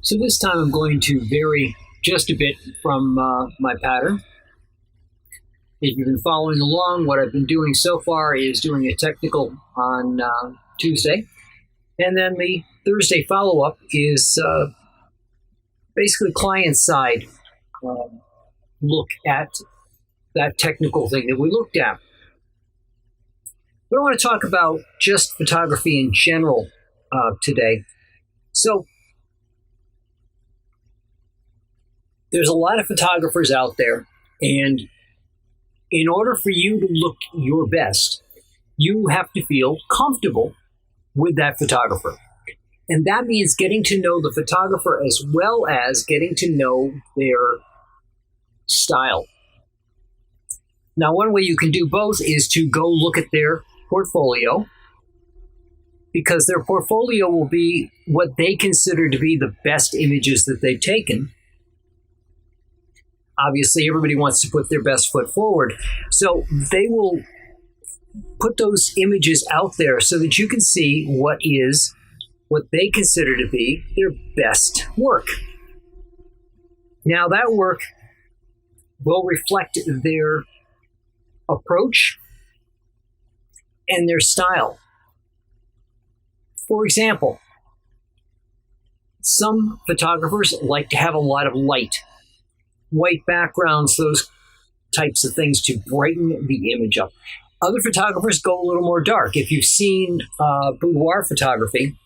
So this time I'm going to vary just a bit from my pattern. If you've been following along, what I've been doing so far is doing a technical on Tuesday. And then the Thursday follow-up is basically client-side look at that technical thing that we looked at. But I want to talk about just photography in general today. So there's a lot of photographers out there, and in order for you to look your best, you have to feel comfortable with that photographer. And that means getting to know the photographer as well as getting to know their style. Now, one way you can do both is to go look at their portfolio, because their portfolio will be what they consider to be the best images that they've taken. Obviously, everybody wants to put their best foot forward. So they will put those images out there so that you can see what they consider to be their best work. Now, that work will reflect their approach and their style. For example, some photographers like to have a lot of light, white backgrounds, those types of things to brighten the image up. Other photographers go a little more dark. If you've seen boudoir photography,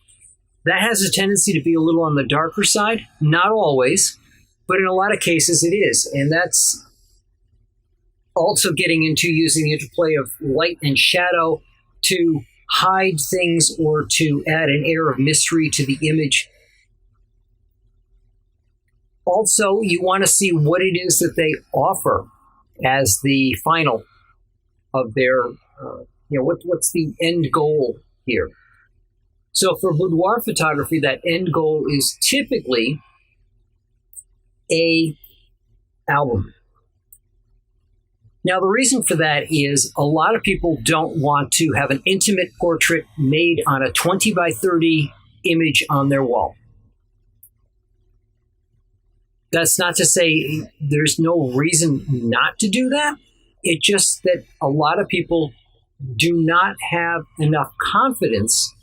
that has a tendency to be a little on the darker side. Not always, but in a lot of cases it is. And that's also getting into using the interplay of light and shadow to hide things or to add an air of mystery to the image. Also, you want to see what it is that they offer as the final of their, what's the end goal here. So for boudoir photography, that end goal is typically a album. Now, the reason for that is a lot of people don't want to have an intimate portrait made on a 20 by 30 image on their wall. That's not to say there's no reason not to do that. It's just that a lot of people do not have enough confidence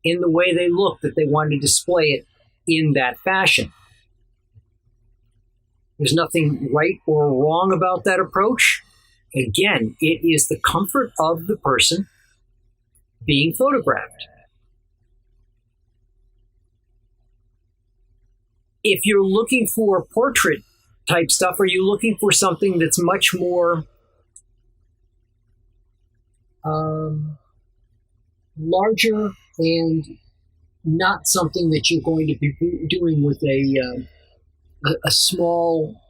in the way they look that they want to display it in that fashion. There's nothing right or wrong about that approach. Again, it is the comfort of the person being photographed. If you're looking for portrait type stuff, are you looking for something that's much more larger and not something that you're going to be doing with a small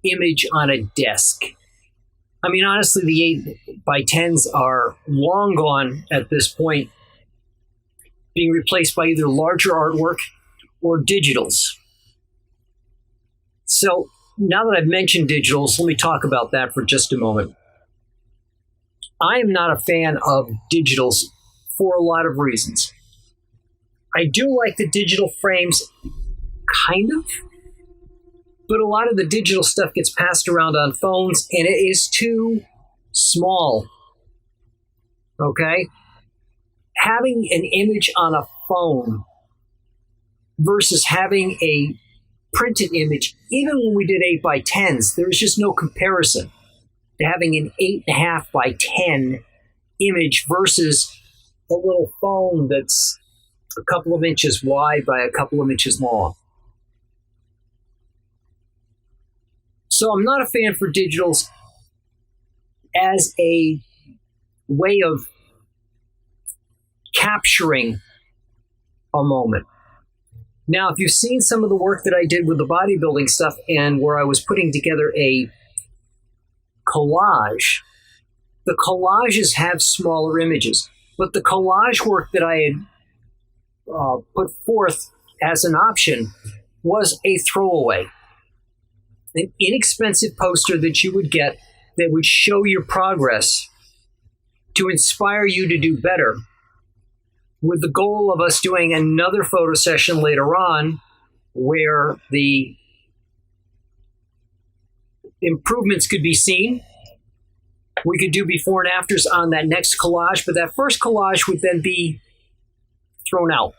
image on a desk? I mean, honestly, the 8 by 10s are long gone at this point, being replaced by either larger artwork or digitals. So now that I've mentioned digitals, let me talk about that for just a moment. I am not a fan of digitals for a lot of reasons. I do like the digital frames, kind of, but a lot of the digital stuff gets passed around on phones, and it is too small. Okay? Having an image on a phone versus having a printed image, even when we did 8 by 10s, there was just no comparison to having an 8.5 by 10 image versus a little phone that's a couple of inches wide by a couple of inches long. So I'm not a fan for digitals as a way of capturing a moment. Now, if you've seen some of the work that I did with the bodybuilding stuff and where I was putting together a collage, the collages have smaller images, but the collage work that I had put forth as an option was a throwaway. An inexpensive poster that you would get that would show your progress to inspire you to do better, with the goal of us doing another photo session later on where the improvements could be seen. We could do before and afters on that next collage, but that first collage would then be thrown out.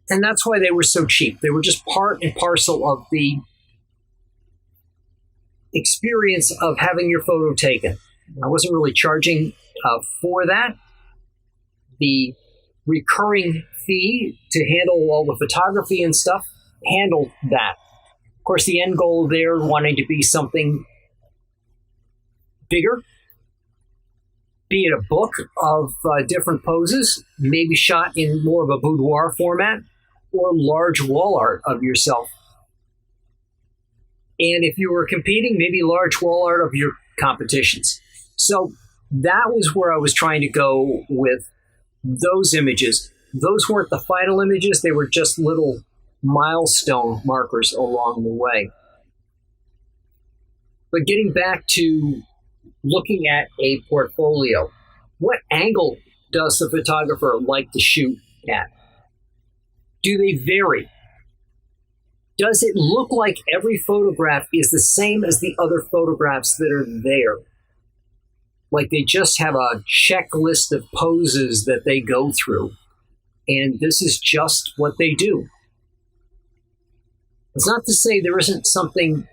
And that's why they were so cheap. They were just part and parcel of the experience of having your photo taken. I wasn't really charging for that. The recurring fee to handle all the photography and stuff handled that. Of course, the end goal there wanting to be something bigger, be it a book of different poses, maybe shot in more of a boudoir format, or large wall art of yourself. And if you were competing, maybe large wall art of your competitions. So that was where I was trying to go with those images. Those weren't the final images, they were just little milestone markers along the way. But getting back to looking at a portfolio, what angle does the photographer like to shoot at? Do they vary? Does it look like every photograph is the same as the other photographs that are there? Like they just have a checklist of poses that they go through, and this is just what they do. It's not to say there isn't something,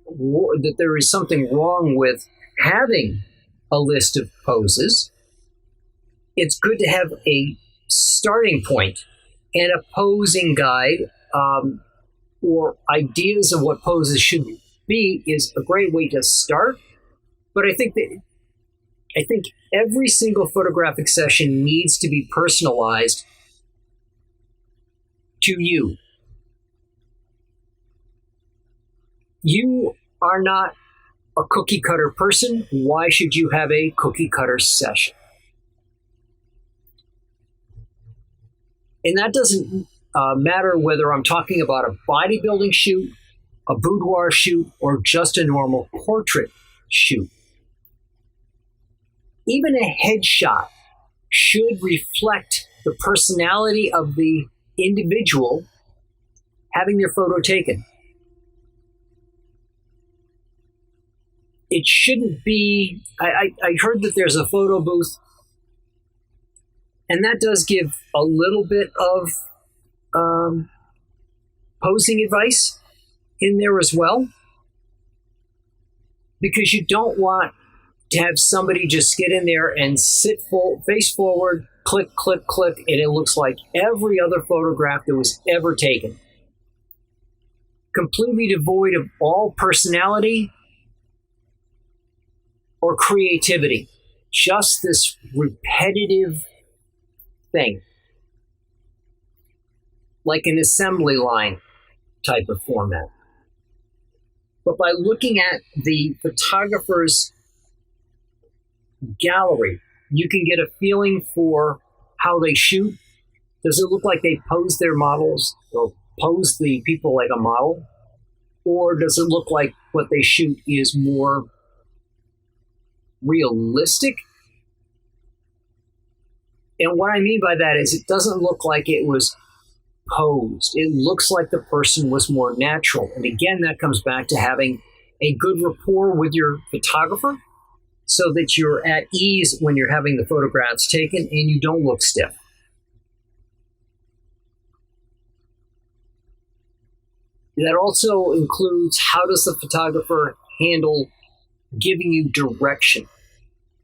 that there is something wrong with having a list of poses. It's good to have a starting point, and a posing guide or ideas of what poses should be is a great way to start. But I think every single photographic session needs to be personalized to you. You are not a cookie cutter person. Why should you have a cookie cutter session? And that doesn't matter whether I'm talking about a bodybuilding shoot, a boudoir shoot, or just a normal portrait shoot. Even a headshot should reflect the personality of the individual having their photo taken. It shouldn't be, I heard that there's a photo booth, and that does give a little bit of posing advice in there as well, because you don't want to have somebody just get in there and sit face forward, click, click, click, and it looks like every other photograph that was ever taken. Completely devoid of all personality or creativity. Just this repetitive thing. Like an assembly line type of format. But by looking at the photographer's gallery, you can get a feeling for how they shoot. Does it look like they pose their models or pose the people like a model? Or does it look like what they shoot is more realistic? And what I mean by that is it doesn't look like it was posed. It looks like the person was more natural. And again, that comes back to having a good rapport with your photographer so that you're at ease when you're having the photographs taken and you don't look stiff. That also includes, how does the photographer handle giving you direction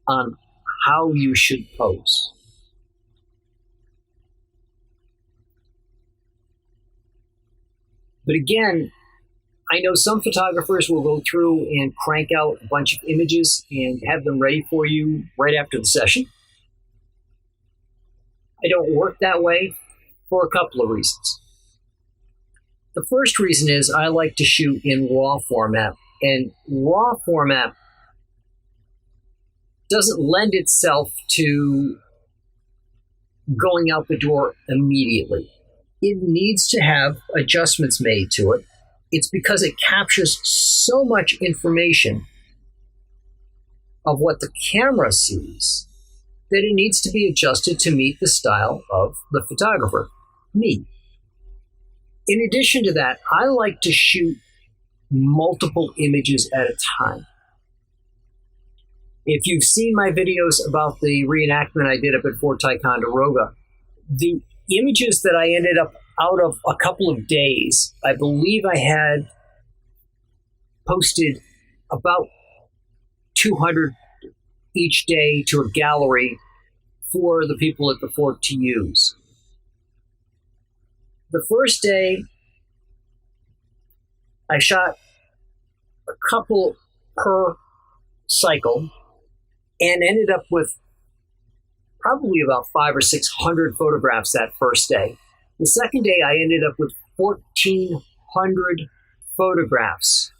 on how you should pose? But again, I know some photographers will go through and crank out a bunch of images and have them ready for you right after the session. I don't work that way for a couple of reasons. The first reason is I like to shoot in RAW format, and RAW format doesn't lend itself to going out the door immediately. It needs to have adjustments made to it. It's because it captures so much information of what the camera sees that it needs to be adjusted to meet the style of the photographer, me. In addition to that, I like to shoot multiple images at a time. If you've seen my videos about the reenactment I did up at Fort Ticonderoga, the images that I ended up out of a couple of days, I believe I had posted about 200 each day to a gallery for the people at the fort to use. The first day, I shot a couple per cycle and ended up with probably about 500 or 600 photographs that first day. The second day, I ended up with 1,400 photographs.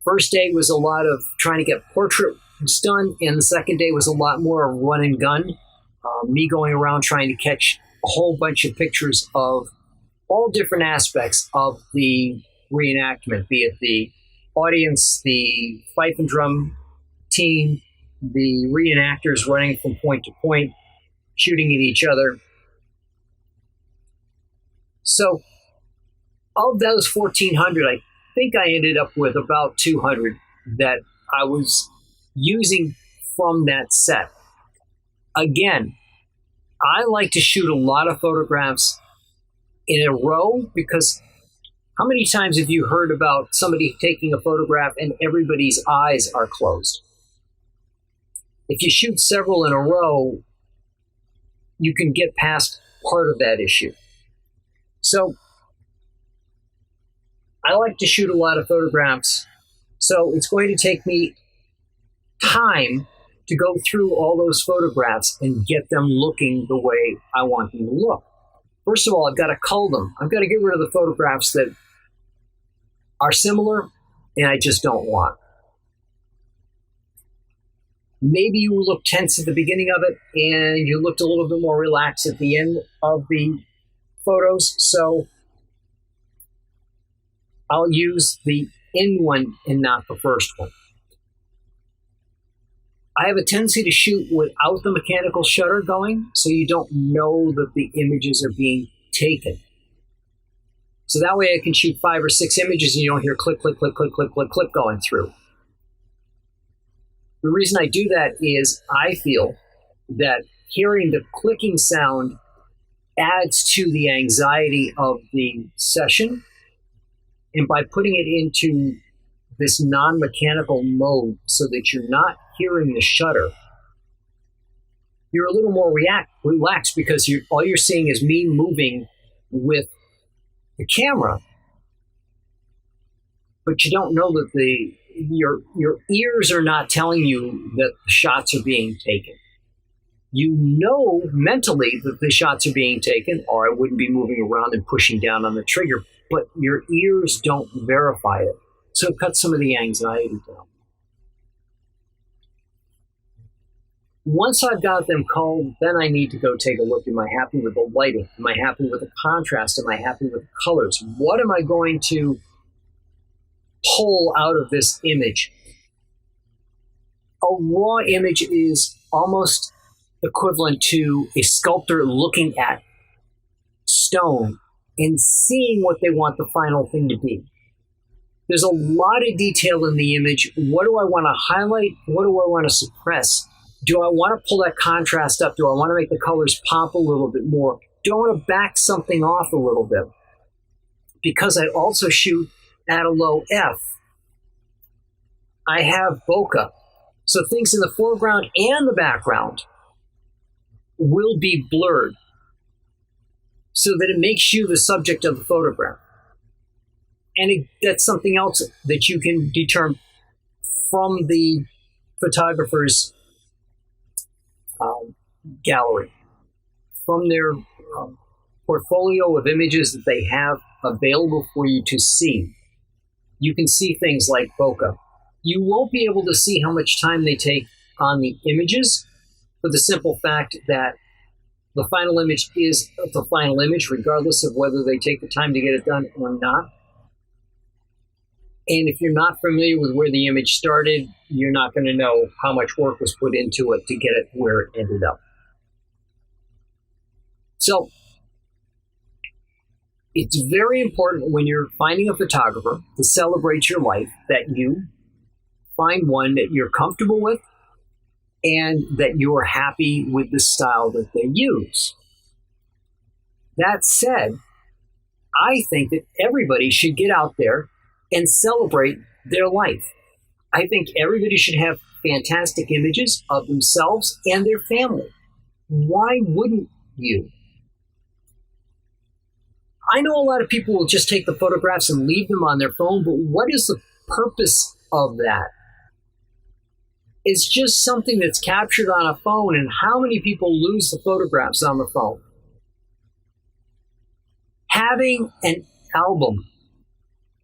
First day was a lot of trying to get portraits done, and the second day was a lot more run and gun. Me going around trying to catch a whole bunch of pictures of all different aspects of the reenactment, be it the audience, the fife and drum team, the reenactors running from point to point, shooting at each other. So of those 1,400, I think I ended up with about 200 that I was using from that set. Again, I like to shoot a lot of photographs in a row, because how many times have you heard about somebody taking a photograph and everybody's eyes are closed? If you shoot several in a row, you can get past part of that issue. So I like to shoot a lot of photographs, so it's going to take me time to go through all those photographs and get them looking the way I want them to look. First of all, I've got to cull them. I've got to get rid of the photographs that are similar and I just don't want. Maybe you look tense at the beginning of it and you looked a little bit more relaxed at the end of the photos, so I'll use the end one and not the first one. I have a tendency to shoot without the mechanical shutter going, so you don't know that the images are being taken. So that way I can shoot 5 or 6 images and you don't hear click, click, click, click, click, click, click going through. The reason I do that is I feel that hearing the clicking sound adds to the anxiety of the session. And by putting it into this non-mechanical mode so that you're not hearing the shutter, you're a little more relaxed, because all you're seeing is me moving with the camera, but you don't know that your ears are not telling you that the shots are being taken. You know mentally that the shots are being taken, or I wouldn't be moving around and pushing down on the trigger, but your ears don't verify it. So it cuts some of the anxiety down. Once I've got them culled, then I need to go take a look. Am I happy with the lighting? Am I happy with the contrast? Am I happy with the colors? What am I going to pull out of this image? A raw image is almost equivalent to a sculptor looking at stone and seeing what they want the final thing to be. There's a lot of detail in the image. What do I want to highlight? What do I want to suppress? Do I want to pull that contrast up? Do I want to make the colors pop a little bit more? Do I want to back something off a little bit? Because I also shoot at a low F, I have bokeh. So things in the foreground and the background will be blurred so that it makes you the subject of the photograph. And that's something else that you can determine from the photographer's gallery, from their portfolio of images that they have available for you to see. You can see things like bokeh. You won't be able to see how much time they take on the images, for the simple fact that the final image is the final image, regardless of whether they take the time to get it done or not. And if you're not familiar with where the image started, you're not going to know how much work was put into it to get it where it ended up. So It's very important when you're finding a photographer to celebrate your life that you find one that you're comfortable with and that you're happy with the style that they use. That said, I think that everybody should get out there and celebrate their life. I think everybody should have fantastic images of themselves and their family. Why wouldn't you? I know a lot of people will just take the photographs and leave them on their phone, but what is the purpose of that? It's just something that's captured on a phone, and how many people lose the photographs on the phone? Having an album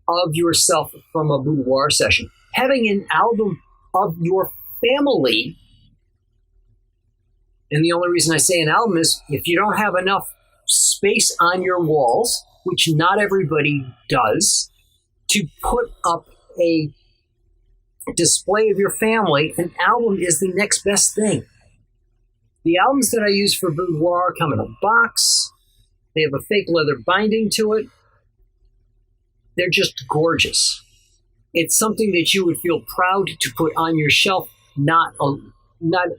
of yourself from a boudoir session, having an album of your family, and the only reason I say an album is if you don't have enough space on your walls, which not everybody does, to put up a display of your family, an album is the next best thing. The albums that I use for boudoir come in a box. They have a fake leather binding to it. They're just gorgeous. It's something that you would feel proud to put on your shelf, not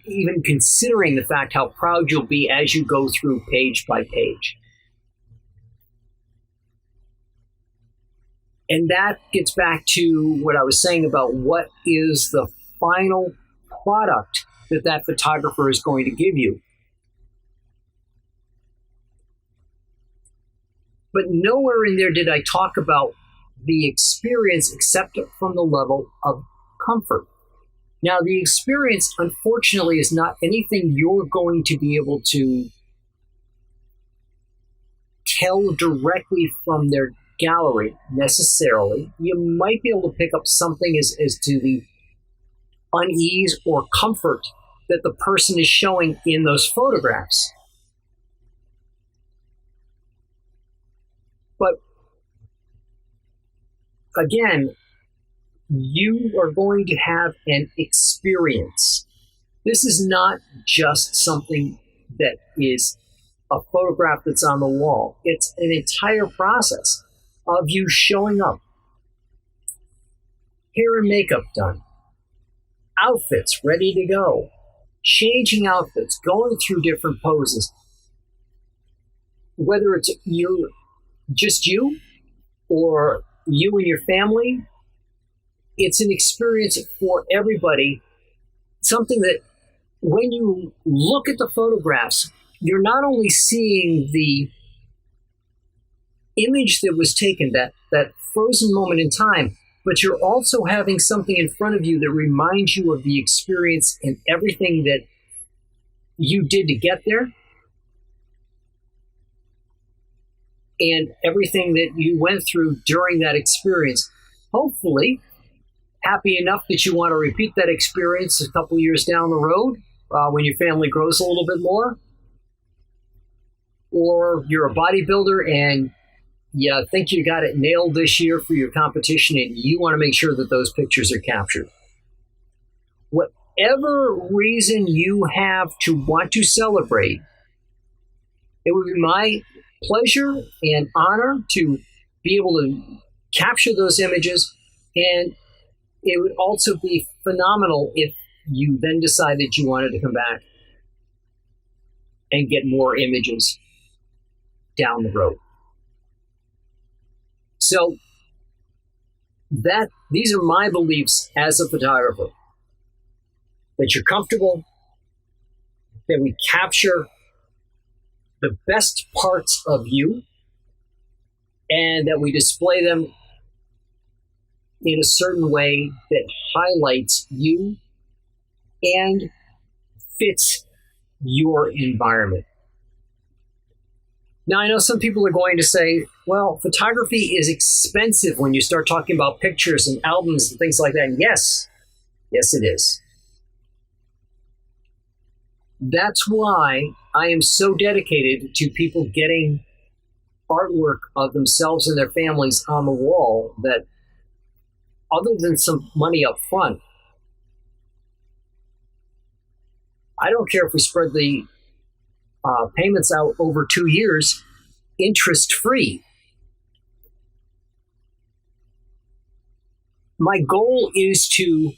even considering the fact how proud you'll be as you go through page by page. And that gets back to what I was saying about what is the final product that photographer is going to give you. But nowhere in there did I talk about the experience except from the level of comfort. Now, the experience, unfortunately, is not anything you're going to be able to tell directly from their gallery necessarily. You might be able to pick up something as to the unease or comfort that the person is showing in those photographs. But again, you are going to have an experience. This is not just something that is a photograph that's on the wall. It's an entire process of you showing up, hair and makeup done, outfits ready to go, changing outfits, going through different poses. Whether it's just you or you and your family, it's an experience for everybody. Something that when you look at the photographs, you're not only seeing the image that was taken, that frozen moment in time, but you're also having something in front of you that reminds you of the experience and everything that you did to get there, and everything that you went through during that experience. Hopefully, happy enough that you want to repeat that experience a couple years down the road when your family grows a little bit more. Or you're a bodybuilder and you think you got it nailed this year for your competition and you want to make sure that those pictures are captured. Whatever reason you have to want to celebrate, it would be my pleasure and honor to be able to capture those images, and it would also be phenomenal if you then decided you wanted to come back and get more images down the road. So these are my beliefs as a photographer. That you're comfortable, that we capture the best parts of you, and that we display them in a certain way that highlights you and fits your environment. Now, I know some people are going to say, well, photography is expensive when you start talking about pictures and albums and things like that. And yes, it is. That's why I am so dedicated to people getting artwork of themselves and their families on the wall, that other than some money up front, I don't care if we spread the payments out over 2 years, interest-free. my goal is to,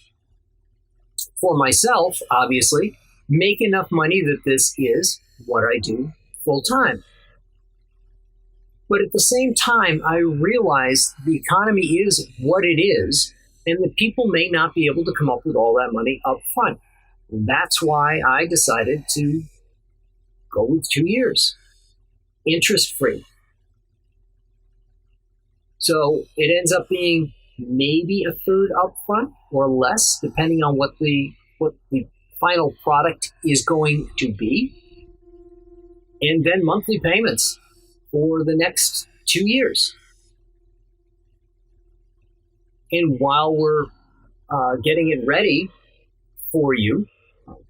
for myself, obviously, make enough money that this is what I do full time. But at the same time, I realize the economy is what it is, and that people may not be able to come up with all that money up front. And that's why I decided to go with 2 years, interest-free. So it ends up being maybe a third up front or less, depending on what the final product is going to be. And then monthly payments for the next 2 years. And while we're getting it ready for you,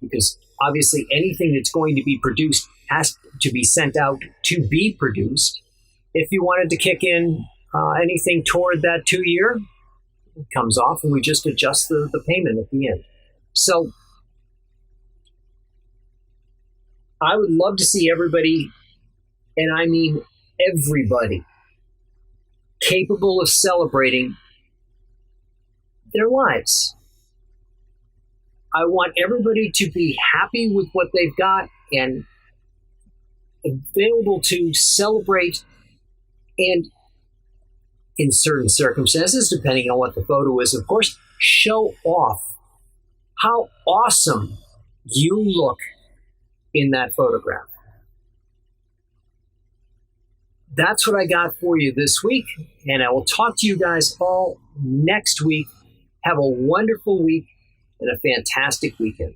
because obviously anything that's going to be produced has to be sent out to be produced. If you wanted to kick in anything toward that 2 year, it comes off and we just adjust the payment at the end. So I would love to see everybody, and I mean everybody, capable of celebrating their lives. I want everybody to be happy with what they've got and available to celebrate, and in certain circumstances, depending on what the photo is, of course, show off how awesome you look in that photograph. That's what I got for you this week, and I will talk to you guys all next week. Have a wonderful week and a fantastic weekend.